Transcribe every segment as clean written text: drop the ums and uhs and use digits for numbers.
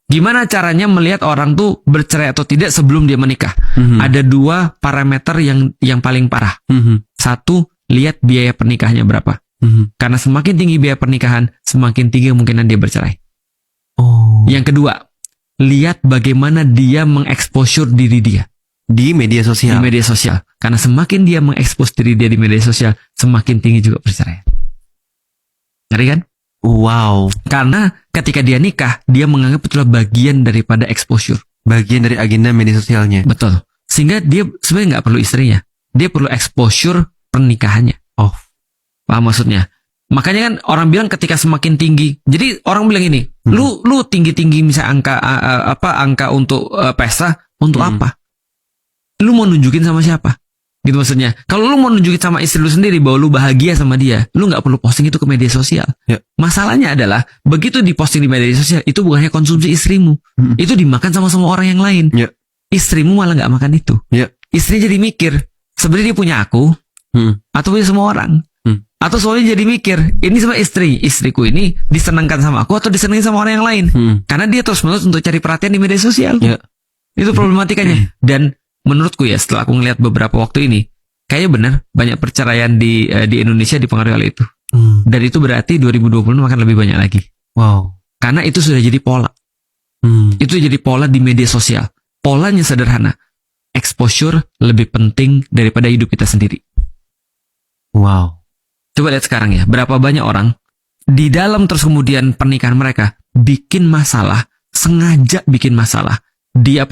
Gimana caranya melihat orang tuh bercerai atau tidak sebelum dia menikah? Ada 2 parameter yang paling parah. Satu, lihat biaya pernikahannya berapa. Karena semakin tinggi biaya pernikahan, semakin tinggi kemungkinan dia bercerai. Yang kedua, lihat bagaimana dia mengeksposur diri dia di media sosial. Karena semakin dia mengekspos diri dia di media sosial, semakin tinggi juga perceraian. Ngeri kan? Wow. Karena ketika dia nikah, dia menganggap itulah bagian daripada exposure. Bagian dari agenda media sosialnya. Betul. Sehingga dia sebenarnya nggak perlu istrinya. Dia perlu exposure pernikahannya. Oh. Paham maksudnya? Makanya kan orang bilang ketika semakin tinggi. Jadi orang bilang ini, lu tinggi-tinggi misalnya angka untuk pesta, untuk apa? Lu mau nunjukin sama siapa? Gitu maksudnya. Kalau lu mau nunjukin sama istri lu sendiri bahwa lu bahagia sama dia, lu nggak perlu posting itu ke media sosial. Masalahnya adalah begitu diposting di media sosial, itu bukannya konsumsi istrimu, itu dimakan sama semua orang yang lain. Istrimu malah nggak makan itu. Istrinya jadi mikir, sebenarnya dia punya aku, atau punya semua orang. Atau soalnya jadi mikir, ini sama istriku ini disenangkan sama aku atau disenangi sama orang yang lain. Karena dia terus-menerus untuk cari perhatian di media sosial. Itu problematikanya. Dan menurutku ya, setelah aku ngelihat beberapa waktu ini, kayaknya benar banyak perceraian di Indonesia dipengaruhi oleh itu. Dan itu berarti 2020 akan lebih banyak lagi. Wow. Karena itu sudah jadi pola. Itu jadi pola di media sosial. Polanya sederhana. Exposure lebih penting daripada hidup kita sendiri. Wow. Coba lihat sekarang ya, berapa banyak orang di dalam terus kemudian pernikahan mereka bikin masalah, sengaja bikin masalah. Di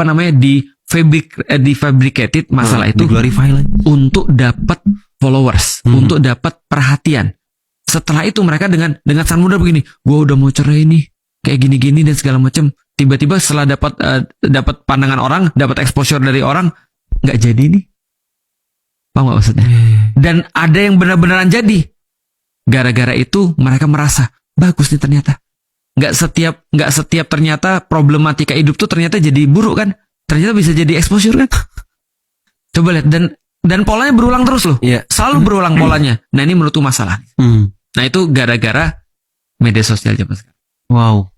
fabricated masalah itu glorify lagi untuk dapat followers, untuk dapat perhatian. Setelah itu mereka dengan sangat mudah begini, gua udah mau cerai nih, kayak gini-gini dan segala macam. Tiba-tiba setelah dapat pandangan orang, dapat exposure dari orang, nggak jadi nih. Paham nggak maksudnya? Dan ada yang benar-benaran jadi. Gara-gara itu mereka merasa bagus nih ternyata. Nggak setiap ternyata problematika hidup tuh ternyata jadi buruk kan? Ternyata bisa jadi exposure kan? Coba lihat dan polanya berulang terus loh. Selalu berulang polanya. Nah, ini menurutku masalah. Nah, itu gara-gara media sosial zaman sekarang. Wow.